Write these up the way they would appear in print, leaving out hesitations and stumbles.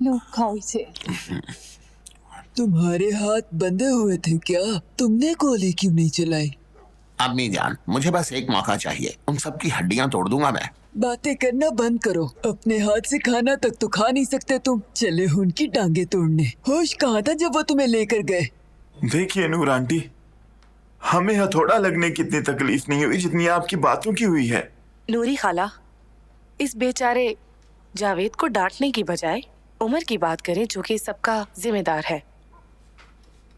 लो खाओ इसे। तुम्हारे हाथ बंधे हुए थे क्या? तुमने गोली क्यों नहीं चलाई? अम्मी जान, मुझे बस एक मौका चाहिए, उन सबकी हड्डियां तोड़ दूंगा मैं। बातें करना बंद करो। अपने हाथ से खाना तक तो खा नहीं सकते तुम, चले हो उनकी टांगे तोड़ने। होश कहाँ था जब वो तुम्हें लेकर गए? देखिए नूर आंटी, हमें हथौड़ा लगने की इतनी तकलीफ नहीं हुई जितनी आपकी बातों की हुई है। नूरी खाला, इस बेचारे जावेद को डांटने की बजाय उमर की बात करें जो कि सबका जिम्मेदार है।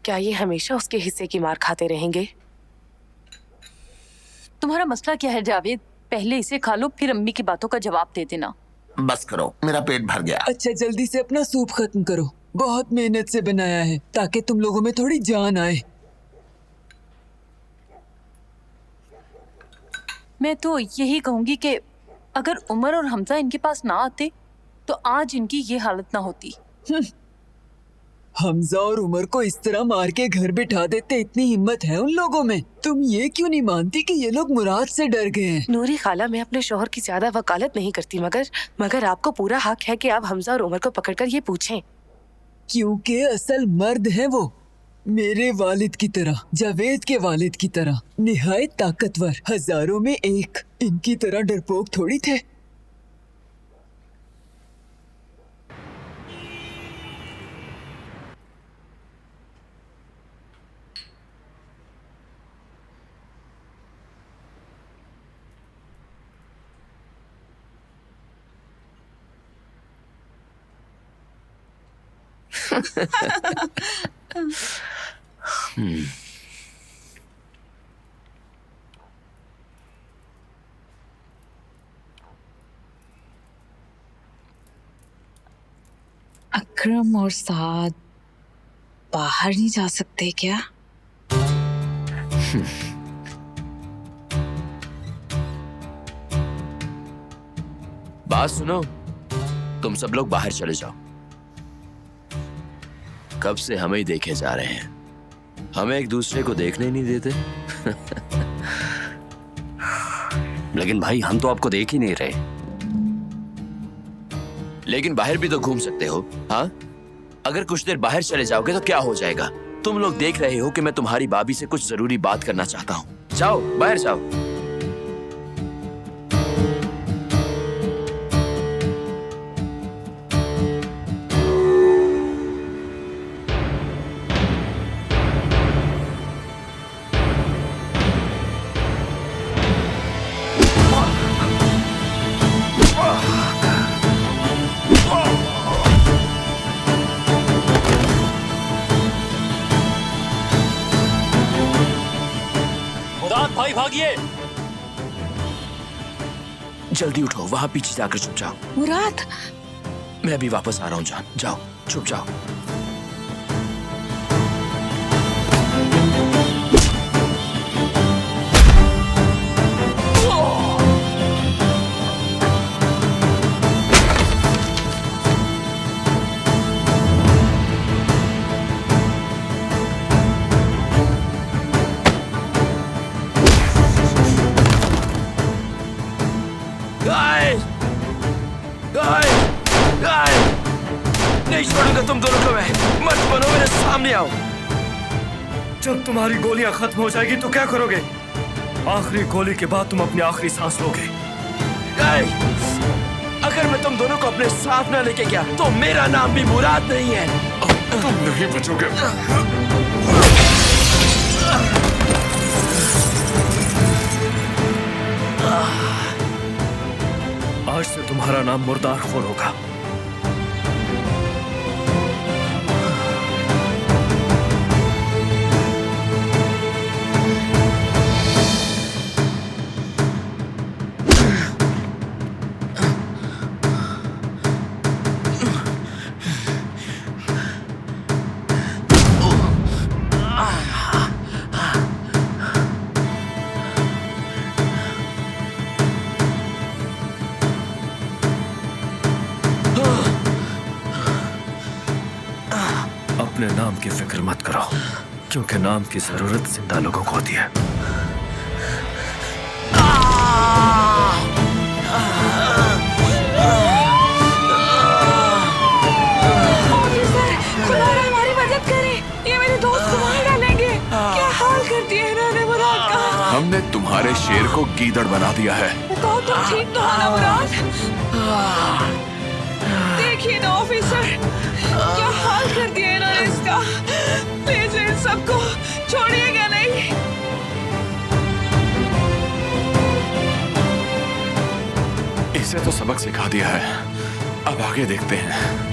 क्या ये हमेशा उसके हिस्से की मार खाते रहेंगे? तुम्हारा मसला क्या है जावेद? पहले इसे खा लो, फिर अम्मी की बातों का जवाब दे देना। बस करो, मेरा पेट भर गया। अच्छा जल्दी से अपना सूप खत्म करो। बहुत मेहनत से बनाया है ताकि तुम लोगों में थोड़ी जान आए। मैं तो यही कहूंगी कि अगर उमर और हमजा इनके पास ना आते तो आज इनकी ये हालत ना होती। हमजा और उमर को इस तरह मार के घर बिठा देते, इतनी हिम्मत है उन लोगों में। तुम ये क्यों नहीं मानती कि ये लोग मुराद से डर गए हैं? नूरी खाला, मैं अपने शौहर की ज्यादा वकालत नहीं करती, मगर आपको पूरा हक है कि आप हमजा और उमर को पकड़कर ये पूछें। क्योंकि असल मर्द है वो, मेरे वालिद की तरह, जावेद के वालिद की तरह, निहायत ताकतवर, हजारों में एक। इनकी तरह डरपोक थोड़ी थे। अकरम और साद बाहर नहीं जा सकते क्या? बात सुनो, तुम सब लोग बाहर चले जाओ। कब से हमें ही देखे जा रहे हैं, हमें एक दूसरे को देखने ही नहीं देते। लेकिन भाई हम तो आपको देख ही नहीं रहे। लेकिन बाहर भी तो घूम सकते हो। हाँ, अगर कुछ देर बाहर चले जाओगे तो क्या हो जाएगा? तुम लोग देख रहे हो कि मैं तुम्हारी भाभी से कुछ जरूरी बात करना चाहता हूँ। जाओ, बाहर जाओ। भाई भागिए। जल्दी उठो, वहां पीछे जाकर छुप जाओ। मुराद, मैं अभी वापस आ रहा हूँ जान। जाओ, छुप जाओ। नहीं छोड़ूंगा तुम दोनों को मैं। मत बनो, मेरे सामने आओ। जब तुम्हारी गोलियां खत्म हो जाएगी तो क्या करोगे? आखिरी गोली के बाद तुम अपनी आखिरी सांस लोगे। अगर मैं तुम दोनों को अपने साथ ना लेके गया तो मेरा नाम भी मुराद नहीं है। तुम नहीं बचोगे। आज से तुम्हारा नाम मुर्दार खोर होगा। अपने नाम की फिक्र मत करो, क्योंकि नाम की जरूरत जिंदा लोगों को होती है। मेरे को गीदड़ बना दिया है। तो तुम ठीक तो हो ना मुराद? देखिए ना ऑफिसर, क्या हाल कर दिया इन्होंने इसका। प्लीज इन सबको छोड़िएगा नहीं। इसे तो सबक सिखा दिया है, अब आगे देखते हैं।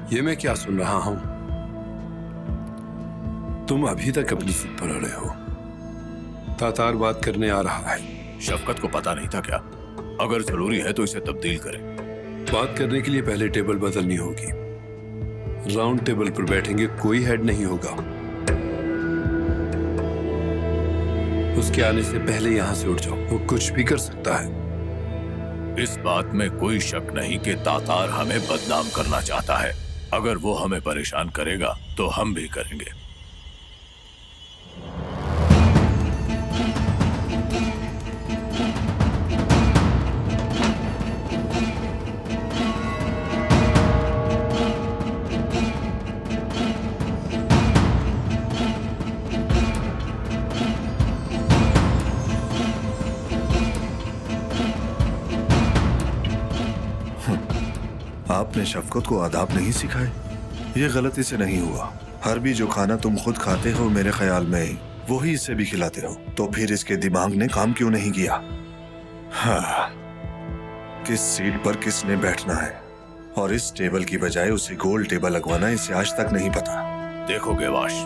ये मैं क्या सुन रहा हूं? तुम अभी तक अपनी जिद पर अड़े हो। तातार बात करने आ रहा है। शफकत को पता नहीं था क्या? अगर जरूरी है तो इसे तब्दील करें। बात करने के लिए पहले टेबल बदलनी होगी। राउंड टेबल पर बैठेंगे, कोई हेड नहीं होगा। उसके आने से पहले यहां से उठ जाओ, वो कुछ भी कर सकता है। इस बात में कोई शक नहीं कि तातार हमें बदनाम करना चाहता है। अगर वो हमें परेशान करेगा तो हम भी करेंगे। आपने शफकत को आदाब नहीं सिखाए? ये गलती से नहीं हुआ। हर भी जो खाना तुम खुद खाते हो मेरे ख्याल में वही इसे भी खिलाते हो, तो फिर इसके दिमाग ने काम क्यों नहीं किया? हाँ, किस सीट पर किसने बैठना है और इस टेबल की बजाय उसे गोल टेबल लगवाना, इसे आज तक नहीं पता। देखो गेवाश,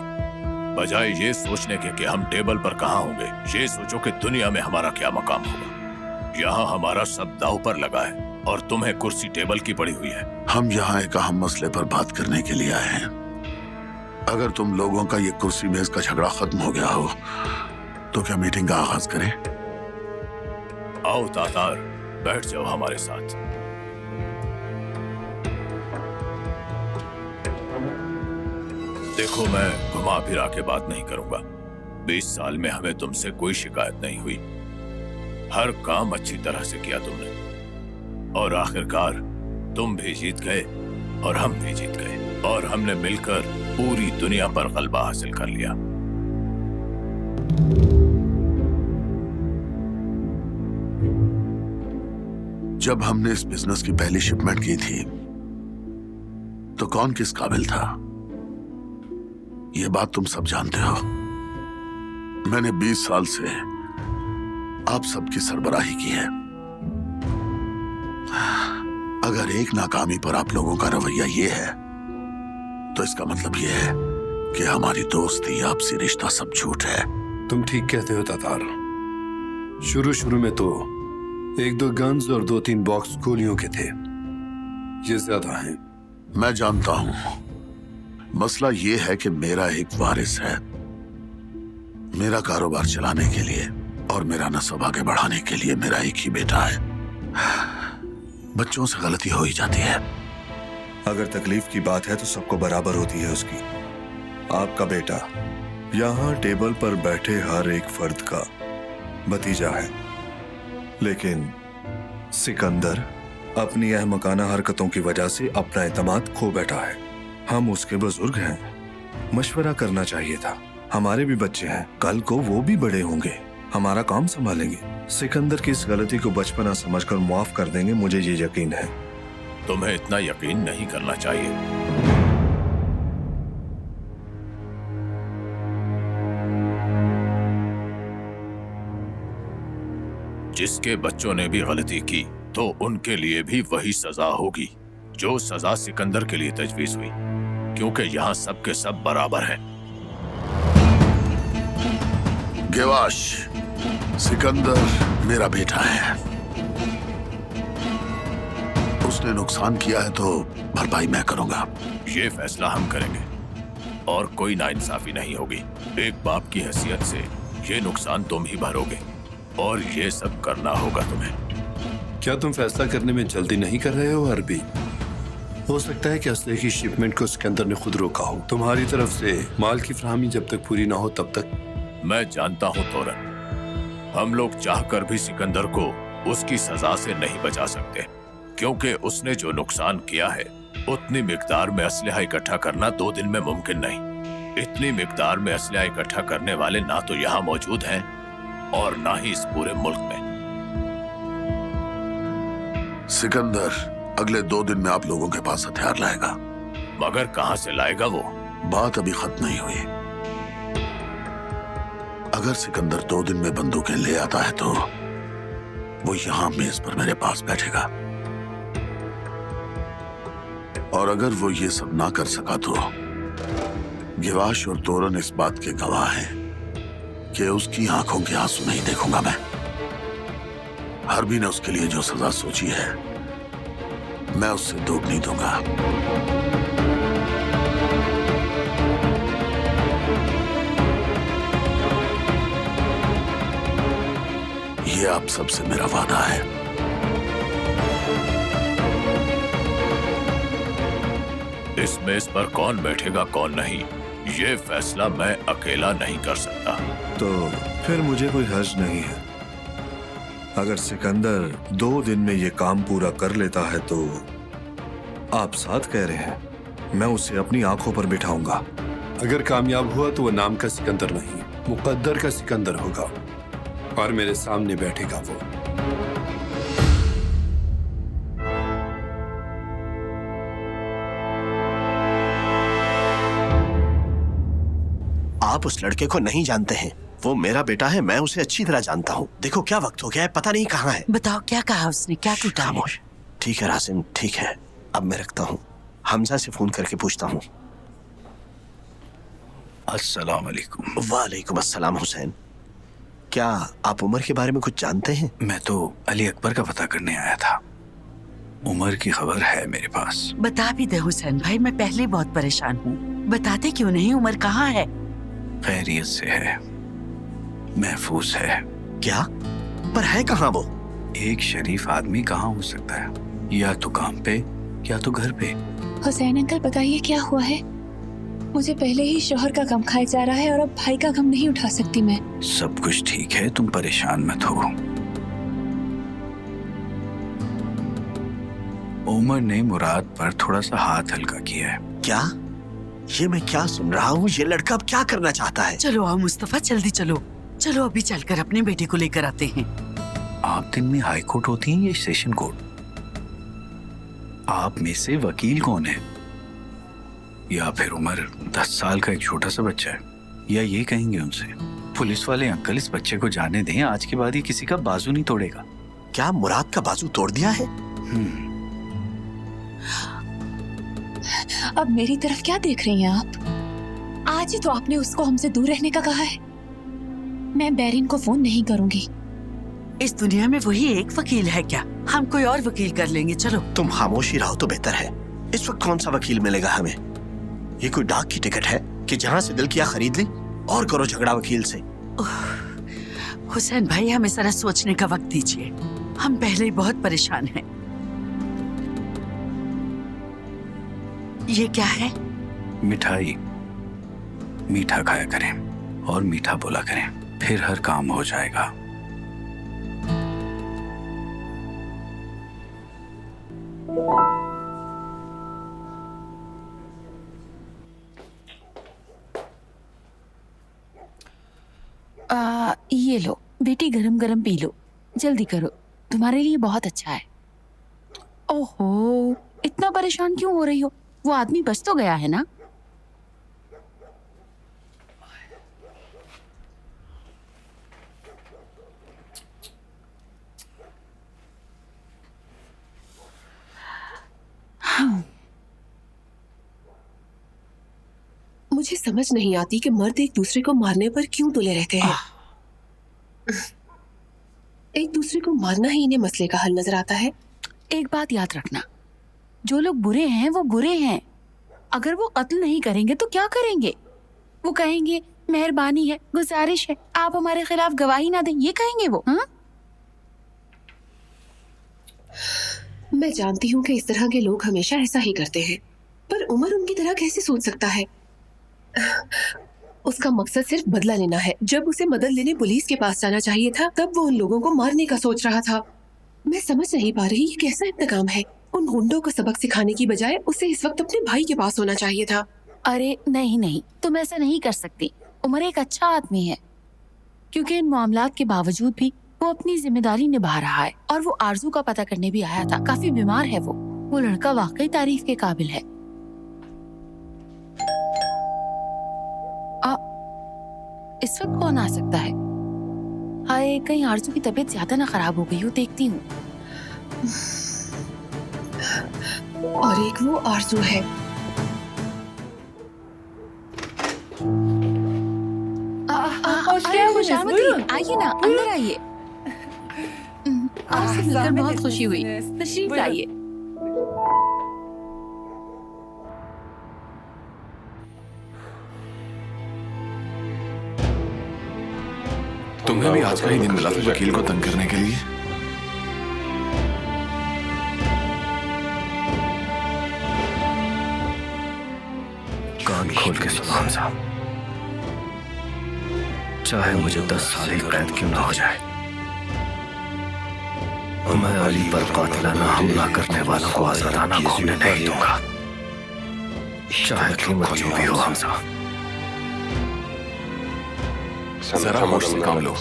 बजाय ये सोचने के कि हम टेबल पर कहाँ होंगे, ये सोचो कि दुनिया में हमारा क्या मकाम होगा। यहाँ हमारा सब दांव पर लगा है और तुम्हें कुर्सी टेबल की पड़ी हुई है। हम यहाँ एक अहम मसले पर बात करने के लिए आए हैं। अगर तुम लोगों का ये कुर्सी मेज का झगड़ा खत्म हो गया हो तो क्या मीटिंग का आगाज करें? आओ तातार, बैठ जाओ हमारे साथ। देखो, मैं घुमा फिरा के बात नहीं करूंगा। 20 साल में हमें तुमसे कोई शिकायत नहीं हुई। हर काम अच्छी तरह से किया तुमने और आखिरकार तुम भी जीत गए और हम भी जीत गए और हमने मिलकर पूरी दुनिया पर गलबा हासिल कर लिया। जब हमने इस बिजनेस की पहली शिपमेंट की थी तो कौन किस काबिल था, ये बात तुम सब जानते हो। मैंने 20 साल से आप सबकी सरबराही की है। अगर एक नाकामी पर आप लोगों का रवैया ये है तो इसका मतलब ये है कि हमारी दोस्ती, आपसी रिश्ता सब झूठ है। तुम ठीक कहते हो तातार। शुरू में तो 1-2 गन्स और 2-3 बॉक्स गोलियों के थे, ये ज्यादा हैं। मैं जानता हूं। मसला ये है कि मेरा एक वारिस है। मेरा कारोबार चलाने के लिए और मेरा नस्ब आगे बढ़ाने के लिए मेरा एक ही बेटा है। बच्चों से गलती हो ही जाती है। अगर तकलीफ की बात है तो सबको बराबर होती है उसकी। आपका बेटा यहाँ टेबल पर बैठे हर एक फर्द का भतीजा है, लेकिन सिकंदर अपनी अहमकाना हरकतों की वजह से अपना एतमाद खो बैठा है। हम उसके बुजुर्ग हैं, मशवरा करना चाहिए था। हमारे भी बच्चे हैं, कल को वो भी बड़े होंगे, हमारा काम संभालेंगे। सिकंदर की इस गलती को बचपना समझकर माफ कर देंगे, मुझे ये यकीन है। तुम्हें इतना यकीन नहीं करना चाहिए। जिसके बच्चों ने भी गलती की तो उनके लिए भी वही सजा होगी जो सजा सिकंदर के लिए तजवीज हुई, क्योंकि यहाँ सबके सब बराबर हैं। गेवाश, सिकंदर मेरा बेटा है। उसने नुकसान किया है तो भरपाई मैं करूंगा। ये फैसला हम करेंगे और कोई नाइंसाफी नहीं होगी। एक बाप की हैसियत से ये नुकसान तुम ही भरोगे और ये सब करना होगा तुम्हें। क्या तुम फैसला करने में जल्दी नहीं कर रहे हो अरबी? हो सकता है कि असले की शिपमेंट को सिकंदर ने खुद रोका हो। तुम्हारी तरफ से माल की फराहमी जब तक पूरी ना हो तब तक। मैं जानता हूँ तोरन, हम लोग चाहकर भी सिकंदर को उसकी सजा से नहीं बचा सकते, क्योंकि उसने जो नुकसान किया है उतनी मिकदार में असलहा इकट्ठा करना 2 दिन में मुमकिन नहीं। इतनी मिकदार में असलहा इकट्ठा करने वाले ना तो यहाँ मौजूद हैं और ना ही इस पूरे मुल्क में। सिकंदर अगले 2 दिन में आप लोगों के पास हथियार लाएगा। मगर कहाँ से लाएगा वो? बात अभी खत्म नहीं हुई। अगर सिकंदर 2 दिन में बंदूकें ले आता है तो वो यहां मेज पर मेरे पास बैठेगा, और अगर वो ये सब ना कर सका तो गिवाश और तोरन इस बात के गवाह हैं कि उसकी आंखों के आंसू नहीं देखूंगा मैं। हरबी ने उसके लिए जो सजा सोची है मैं उससे दोगुनी दूंगा। ये आप सबसे मेरा वादा है। इस मेज पर कौन बैठेगा कौन नहीं, ये फैसला मैं अकेला नहीं कर सकता। तो फिर मुझे कोई हर्ज नहीं है। अगर सिकंदर 2 दिन में ये काम पूरा कर लेता है तो आप साथ कह रहे हैं, मैं उसे अपनी आंखों पर बिठाऊंगा। अगर कामयाब हुआ तो वो नाम का सिकंदर नहीं, मुकद्दर का सिकंदर होगा, और मेरे सामने बैठेगा वो। आप उस लड़के को नहीं जानते हैं, वो मेरा बेटा है, मैं उसे अच्छी तरह जानता हूँ। देखो क्या वक्त हो गया है, पता नहीं कहाँ है। बताओ क्या कहा उसने, क्या टूटा? खामोश। ठीक है रासिम, ठीक है, अब मैं रखता हूँ। हमजा से फोन करके पूछता हूँ। अस्सलाम वालेकुम। वालेकुम अस्सलाम हुसैन। क्या आप उमर के बारे में कुछ जानते हैं? मैं तो अली अकबर का पता करने आया था। उमर की खबर है मेरे पास। बता भी दे हुसैन भाई, मैं पहले बहुत परेशान हूँ। बताते क्यों नहीं? उमर कहाँ है? खैरियत से है, महफूज है। क्या? पर है कहाँ वो? एक शरीफ आदमी कहाँ हो सकता है, या तो काम पे या तो घर पे। हुसैन अंकल बताइए क्या हुआ है? मुझे पहले ही शोहर का गम खाया जा रहा है और अब भाई का गम नहीं उठा सकती मैं। सब कुछ ठीक है, तुम परेशान मत हो। उमर ने मुराद पर थोड़ा सा हाथ हल्का किया है। क्या? ये मैं क्या सुन रहा हूँ? ये लड़का अब क्या करना चाहता है? चलो आओ मुस्तफा, जल्दी चलो। चलो अभी चलकर अपने बेटे को लेकर आते हैं। आप दिन में हाई कोर्ट होती हैं या सेशन कोर्ट? आप में से वकील कौन है? या फिर उमर 10 साल का एक छोटा सा बच्चा है? या ये कहेंगे उनसे, पुलिस वाले अंकल इस बच्चे को जाने दें, आज के बाद ये किसी का बाजू नहीं तोड़ेगा। क्या मुराद का बाजू तोड़ दिया है? अब मेरी तरफ क्या देख रही हैं आप? आज ही तो आपने उसको हमसे दूर रहने का कहा है। मैं बैरिन को फोन नहीं करूंगी। इस दुनिया में वही एक वकील है क्या? हम कोई और वकील कर लेंगे। चलो तुम खामोशी रहो तो बेहतर है। इस वक्त कौन सा वकील मिलेगा हमें? ये कोई डाक की टिकट है कि जहाँ से दिल किया खरीद ले और करो झगड़ा वकील से। हुसैन भाई, हमें जरा सोचने का वक्त दीजिए। हम पहले ही बहुत परेशान हैं। ये क्या है? मिठाई। मीठा खाया करें और मीठा बोला करें, फिर हर काम हो जाएगा। ये लो बेटी, गरम गरम पी लो, जल्दी करो, तुम्हारे लिए बहुत अच्छा है। ओहो, इतना परेशान क्यों हो रही हो? वो आदमी बच तो गया है ना? हाँ। मुझे समझ नहीं आती कि मर्द एक दूसरे को मारने पर क्यों तुले रहते हैं। एक दूसरे को मारना ही इन्हें मसले का हल नजर आता है। एक बात याद रखना, जो लोग बुरे हैं वो बुरे हैं। अगर वो कत्ल नहीं करेंगे तो क्या करेंगे? वो कहेंगे मेहरबानी है, गुजारिश है, आप हमारे खिलाफ गवाही ना दें, ये कहेंगे वो। हाँ? मैं जानती हूँ कि इस तरह के लोग हमेशा ऐसा ही करते हैं, पर उमर उनकी तरह कैसे सोच सकता है? उसका मकसद सिर्फ बदला लेना है। जब उसे मदद लेने पुलिस के पास जाना चाहिए था, तब वो उन लोगों को मारने का सोच रहा था। मैं समझ नहीं पा रही ये कैसा इंतकाम है। उन गुंडों को सबक सिखाने की बजाय उसे इस वक्त अपने भाई के पास होना चाहिए था। अरे नहीं नहीं, तुम ऐसा नहीं कर सकती। उमर एक अच्छा आदमी है, क्योंकि इन मामलात के बावजूद भी वो अपनी जिम्मेदारी निभा रहा है। और वो आरजू का पता करने भी आया था। काफी बीमार है वो लड़का वाकई तारीफ के काबिल है। इस वक्त कौन आ सकता है? हाय, कहीं आरजू की तबीयत ज्यादा ना खराब हो गई हो, देखती हूँ। और एक वो आरजू है। अरे खुशामदी, आइए ना, अंदर आइए। आपसे मिलकर बहुत खुशी हुई। तशरीफ लाइए। तुम्हें भी आज का ही दिन मिला था वकील को तंग करने के लिए? कान खोल के सुनो हमजा, चाहे मुझे 10 साल ही कैद क्यों ना हो जाए, मैं अली पर कातिलाना हमला करने वालों को आजादाना घूमने नहीं दूंगा, चाहे कीमत जो भी हो हमजा। जरा होश से काम लो।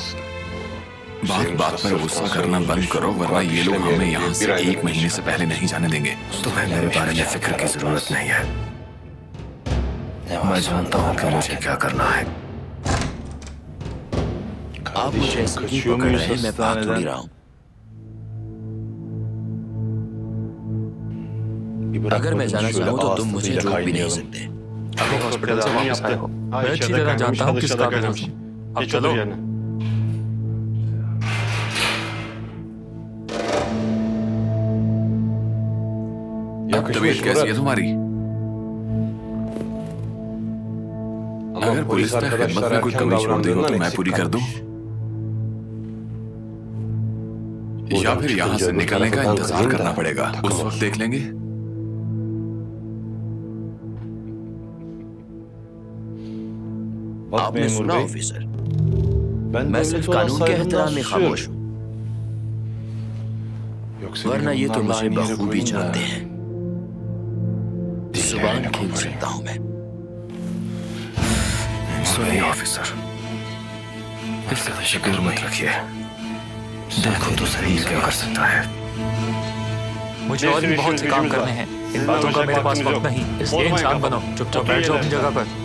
बात बात पर गुस्सा करना बंद करो, वरना ये लोग हमें यहाँ से 1 महीने से पहले नहीं जाने देंगे। तुम्हें मेरे बारे में फिक्र की जरूरत नहीं है। मैं जानता हूँ कि मुझे क्या करना है। आप मुझे ऐसे ही पकड़ रहे हैं, मैं भाग थोड़ी रहा हूँ। अगर मैं जाना चाहूँ तो तुम मुझे रोक भी नहीं सकते। अभी हॉस्पिटल से वापस आए हो, मैं अच्छी तरह जानता हूँ किस काबिल हो तुम। अब चलो। अब तबीयत कैसी है तुम्हारी? अगर पुलिस ने खिदमत में कोई कमी छोड़ दी हो तो मैं पूरी कर दूं, या फिर यहाँ से निकलने का इंतजार करना पड़ेगा। उस वक्त देख लेंगे। आपने सुना ऑफिसर, मैं सिर्फ कानून के एहतराम में खामोश हूँ, वरना ये तो मुझे बखूबी जानते हैं। जुबान खींच सकता हूँ मैं। सुनिए ऑफिसर, इससे फिक्र मत रखिए, देखो तो सही क्या कर सकता है। मुझे और भी बहुत से काम करने हैं, इन बातों का मेरे पास वक्त नहीं, इसलिए इंसान बनो, चुपचाप बैठ जाओ अपनी जगह पर।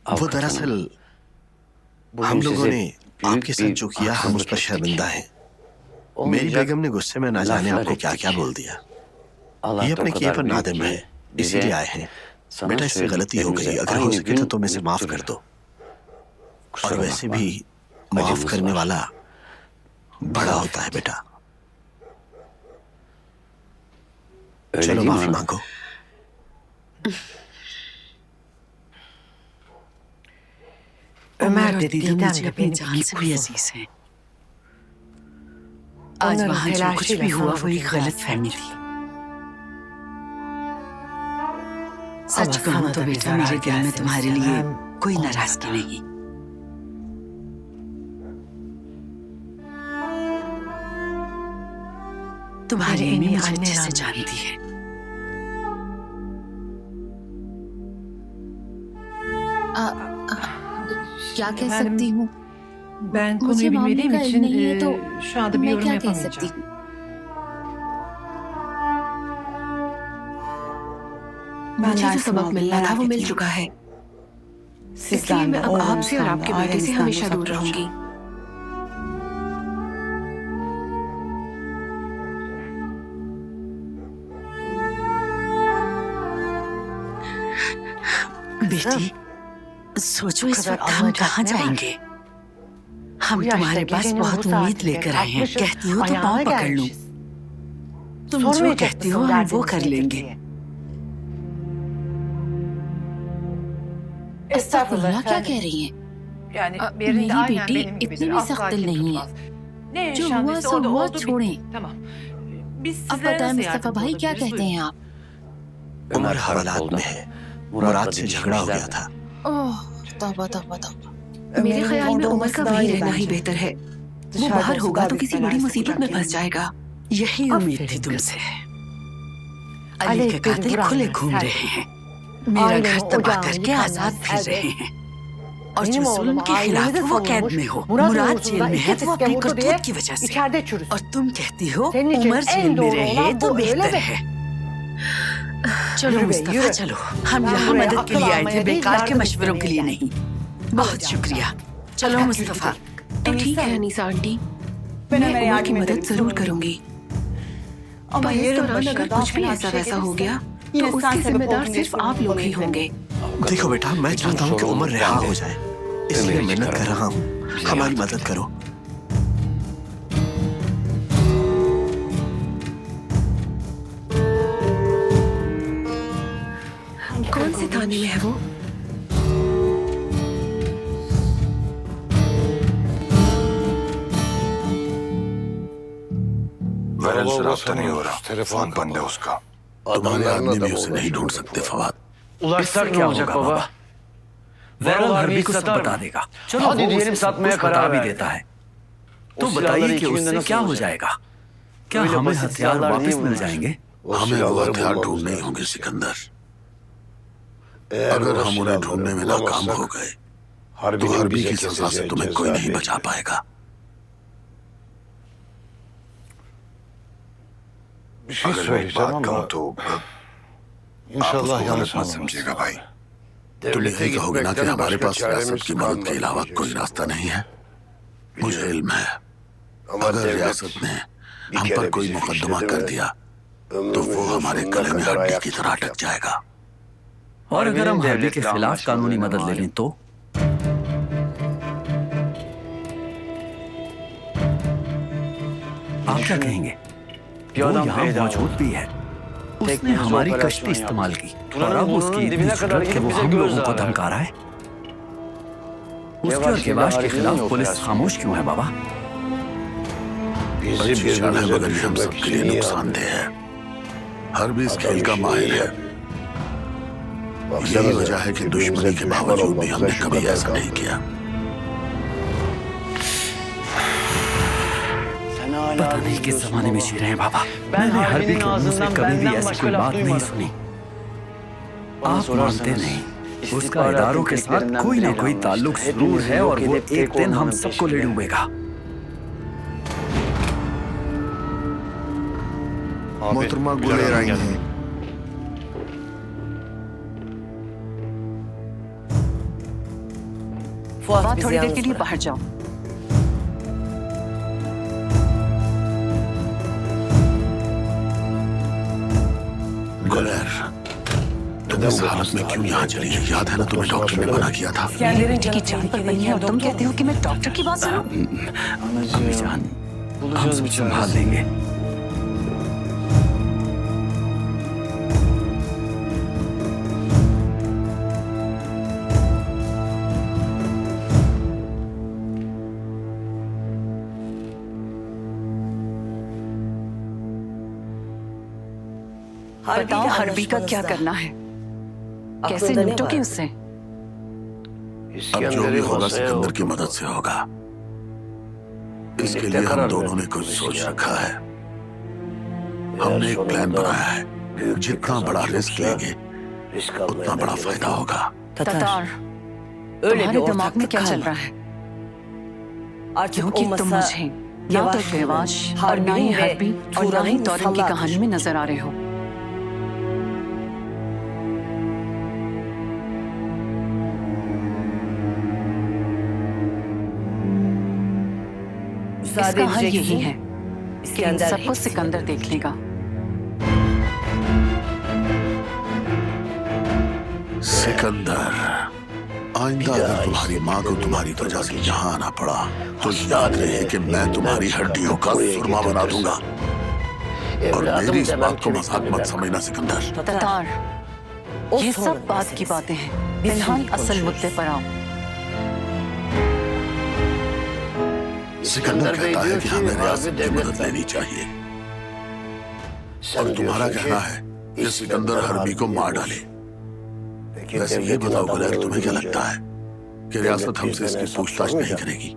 वो दरअसल हम लोगों ने आपके साथ जो किया, हम उस पर शर्मिंदा हैं। मेरी बेगम ने गुस्से में ना जाने आपको क्या क्या बोल दिया। ये अपने किए पर नादिम है, इसीलिए आए हैं। बेटा, इससे गलती हो गई, अगर हो सके तो तुम इसे माफ कर दो। और वैसे भी माफ करने वाला बड़ा होता है बेटा। चलो माफी मांगो। उमर दीदी मुझे अपनी जान से भी अजीज हैं। आज वहाँ जो कुछ भी हुआ वो एक गलत फहमी थी। सच कहूँ तो बेटा, मेरे दिल में तुम्हारे लिए कोई नाराजगी नहीं। तुम्हारी इन्हें मुझे अच्छे से जानती है। क्या कह सकती हूँ? Ben मुझे konuyu मामले bilmediğim का इल्म için नहीं है तो şu anda bir मैं yorum क्या कह yapamayacağım. सकती हूँ? मुझे जो सबक मिलना था वो मिल चुका है। इसलिए मैं अब आपसे और आपके बेटे से हमेशा दूर रहूंगी। बेटी, सोचो इस वक्त हम कहाँ जाएंगे? हम तुम्हारे पास बहुत उम्मीद लेकर आए हैं। कहती हो तो पाँव पकड़ लूं। तुम जो कहती हो हम वो कर लेंगे। अस्तगफुरुल्लाह, क्या कह रही हैं? मेरी बेटी इतनी भी सख्त दिल नहीं है। जो हुआ सो हुआ, छोड़ें। अब बताएं मुस्तफा भाई, क्या कहते हैं आप? उमर हालात में है। मुराद से झगड़ा हो गया था। ओह, तौबा तौबा तौबा। मेरे ख्याल में उमर का वहीं रहना ही बेहतर है। वो बाहर होगा तो किसी बड़ी मुसीबत में फंस जाएगा। यही उम्मीद थी तुमसे। अली के कातिल खुले घूम रहे हैं, मेरा घर तबाह करके आजाद फिर रहे हैं, और जो जुल्म के खिलाफ वो कैद में हो। मुराद जेल में है वो अपनी करतूत की वजह से, और तुम कहती हो उमर जेल में रहे तो बेहतर है। चलो मुस्तफा, चलो। हम यहाँ मदद के लिए आए थे, बेकार के मशवरों के लिए नहीं। बहुत शुक्रिया। चलो मुस्तफा। तो ठीक है अनीसा आंटी, मैं उमर की मदद जरूर करूंगी। पर इस दौरान अगर कुछ भी ऐसा वैसा हो गया तो उसके जिम्मेदार सिर्फ आप लोग ही होंगे। देखो बेटा, मैं चाहता हूँ कि उमर रिहा हो जाए, इसलिए मेहनत कर रहा हूँ। हमारी मदद करो। कौन से थाने में है वो? बहरहाल शराब तो नहीं हो रहा, फोन बंद है उसका। तुम्हारे आदमी भी उसे नहीं ढूंढ सकते फवाद। इससे क्या होगा बाबा? वैरल हरबी को सब बता देगा। चलो वो उसे सब कुछ बता भी देता है। तो बताइए कि उससे क्या हो जाएगा? क्या हमें हथियार वापस मिल जाएंगे? हमें वो हथियार ढूंढने ही होंगे सिकंदर। अगर हम उन्हें ढूंढने में नाकाम हो गए तो हरबी की सजा से तुम्हें कोई नहीं बचा पाएगा। अगर मैं एक बात कहूं तो आप उसको गलत मत समझिएगा भाई। तुम यही कहोगे ना कि हमारे पास रियासत की मदद के अलावा कोई रास्ता नहीं है। मुझे इल्म है, अगर रियासत ने हम पर कोई मुकदमा कर दिया तो वो हमारे गले में हड्डी की तरह अटक जाएगा। और अगर हम हरबी के खिलाफ कानूनी मदद ले लें तो? आप क्या कहेंगे? वो यहाँ मौजूद भी है। उसने हमारी कश्ती इस्तेमाल की और अब उसकी इतनी जरूरत कि वो हम लोगों को धमका रहा है। उसके और गेवाश के खिलाफ पुलिस खामोश क्यों है बाबा? अच्छी चाल है मगर ये हम सबके लिए नुकसानदेह है। हरबी इस खेल का माहिर है। यही वजह है कि दुश्मनी के बावजूद भी हमने कभी ऐसा नहीं किया। पता नहीं किस जमाने में जी रहे हैं बाबा। मैंने हरबी के मुंह से कभी भी ऐसी कोई बात नहीं सुनी। आप मानते नहीं, उसका इदारों के साथ कोई ना कोई ताल्लुक जरूर है और वो एक दिन हम सबको ले डूबेगा। मोहतरमा गुलेर आई हैं। थोड़ी देर के लिए बाहर जाओ। गुलेर, तुम इस हालत में क्यों यहाँ चली? याद है ना तुम्हें डॉक्टर ने मना किया था। मेरे बेटे की जान पर बनी है और तुम कहते हो कि मैं डॉक्टर की बात सुनूं? अम्मी जान, हम सब संभाल लेंगे। बताओ हरबी का क्या करना है? कैसे निपटोगे उससे? अब जो भी होगा सिकंदर की मदद से होगा। इसके लिए हम दोनों ने कुछ सोच रखा है। हमने एक प्लान बनाया है। जितना बड़ा रिस्क लेंगे उतना बड़ा फायदा होगा। ततार, तुम्हारे दिमाग में क्या चल रहा है? क्योंकि तुम मुझे ना तो बेवाश और ना ही हरबी और ना ही तौरन की कहानी में नजर आ रहे हो। इसका हल यही है कि इन सबको सिकंदर देख लेगा। सिकंदर, आइंदा अगर तुम्हारी माँ को तुम्हारी वजह से यहाँ आना पड़ा तो याद रहे कि मैं तुम्हारी हड्डियों का सुरमा बना दूंगा। और मेरी इस बात को मजाक मत समझना सिकंदर। तातार, ये सब बात की बातें हैं, फिलहाल असल मुद्दे पर आओ। सिकंदर कहता है कि हमें रियासत की मदद लेनी चाहिए और तुम्हारा कहना है कि सिकंदर हरबी को मार डाले। वैसे ये बताओ गुलैर, तुम्हें क्या लगता है कि रियासत हमसे इसकी पूछताछ नहीं करेगी?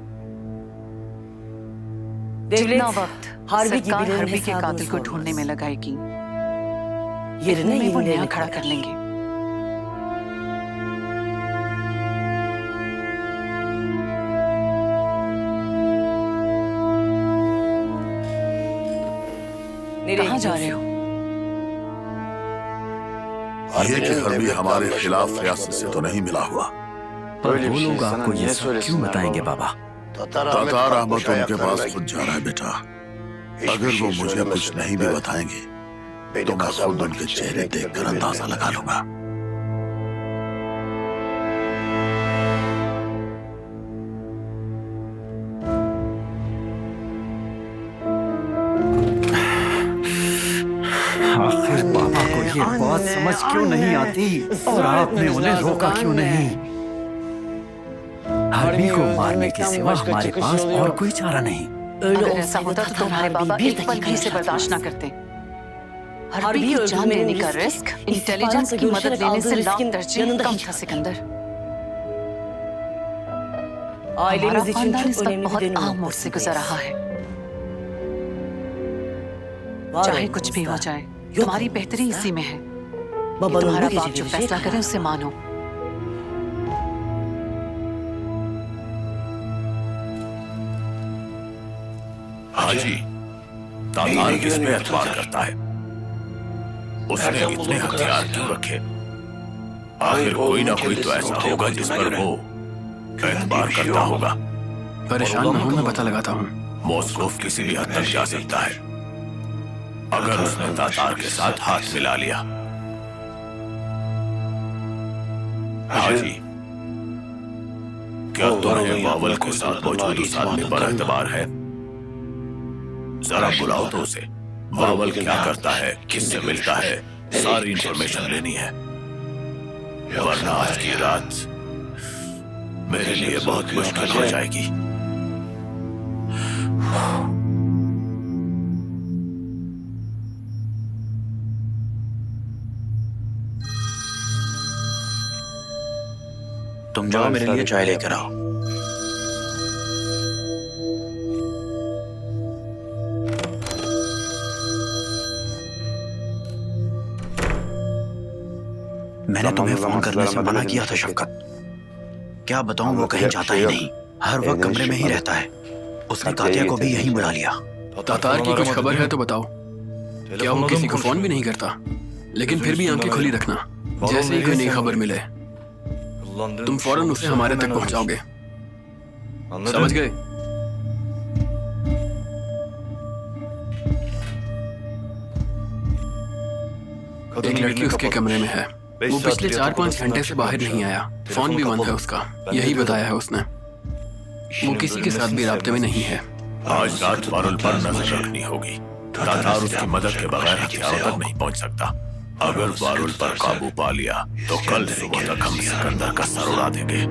जितना वक्त सरकार हरबी के कातिल को ढूंढने में लगाएगी, इतने में वो नया खड़ा कर लेंगे। कहाँ जा रहे हो? ये कि हरबी हमारे खिलाफ रियासत से तो नहीं मिला हुआ, पर वो लोग आपको ये सब क्यों बताएंगे बाबा? तातार अहमद उनके पास खुद जा रहा है बेटा। अगर वो मुझे कुछ नहीं भी बताएंगे तो मैं खुद उनके चेहरे देखकर अंदाजा लगा लूंगा। आखिर बाबा को ये बात समझ क्यों नहीं आती और आपने उन्हें रोका क्यों नहीं? हरबी को मारने के सिवा हमारे पास और कोई चारा नहीं। अगर ऐसा होता तो तुम्हारे बाबा एक पल भी इसे बर्दाश्त न करते। हरबी की जान लेने का रिस्क इंटेलिजेंस की मदद लेने से लाख दर्जे कम था सिकंदर। हमारा खानदान इस वक्त बहुत आम मोड़ से गुजर रहा है। चाहे कुछ भी हो जाए, तुम्हारी बेहतरी इसी में है। तुम्हारा बाप जो फैसला करे उसे मानो। हाजी, तातार किस पे एतबार करता है? उसने इतने हथियार क्यों रखे? आखिर कोई ना कोई तो ऐसा होगा जिस पर वो एतबार करता होगा। परेशान न हो, मैं पता लगाता हूँ। मॉस्कोव किसी भी हद तक जा सकता है अगर उसने तातार के साथ हाथ मिला लिया। हाजी, क्या तुम्हें बावल के साथ मौजूद उस आदमी पर एतबार है? जरा बुलाओ तो उसे। बावल क्या करता है, किससे मिलता है, सारी इंफॉर्मेशन लेनी है, वरना आज की रात मेरे लिए बहुत मुश्किल हो जाएगी। तुम जाओ, मेरे लिए चाय लेकर आओ। मैंने तुम्हें फोन करने से मना किया था शफकत। क्या बताऊं, वो कहीं जाता ही नहीं, हर वक्त कमरे में ही रहता है। उसने कातिया को भी यहीं बुला लिया। तातार की कुछ खबर है तो बताओ। क्या वो किसी को फोन भी नहीं करता? लेकिन फिर भी आंखें खुली रखना, जैसे ही कोई नई खबर मिले तुम फौरन उसे हमारे तक पहुंचाओगे, समझ गए? एक लड़की उसके कमरे में है। वो पिछले 4-5 घंटे से बाहर नहीं आया। फोन भी बंद है उसका, यही बताया है उसने। वो किसी के साथ भी राब्ते में नहीं है। आज रात बारुल पर नजर रखनी होगी। तातार उसकी मदद के बगैर हथियारों तक नहीं पहुंच सकता। अगर बारुल पर काबू पा लिया तो कल सुबह तक हम सिकंदर का सर उड़ा देंगे।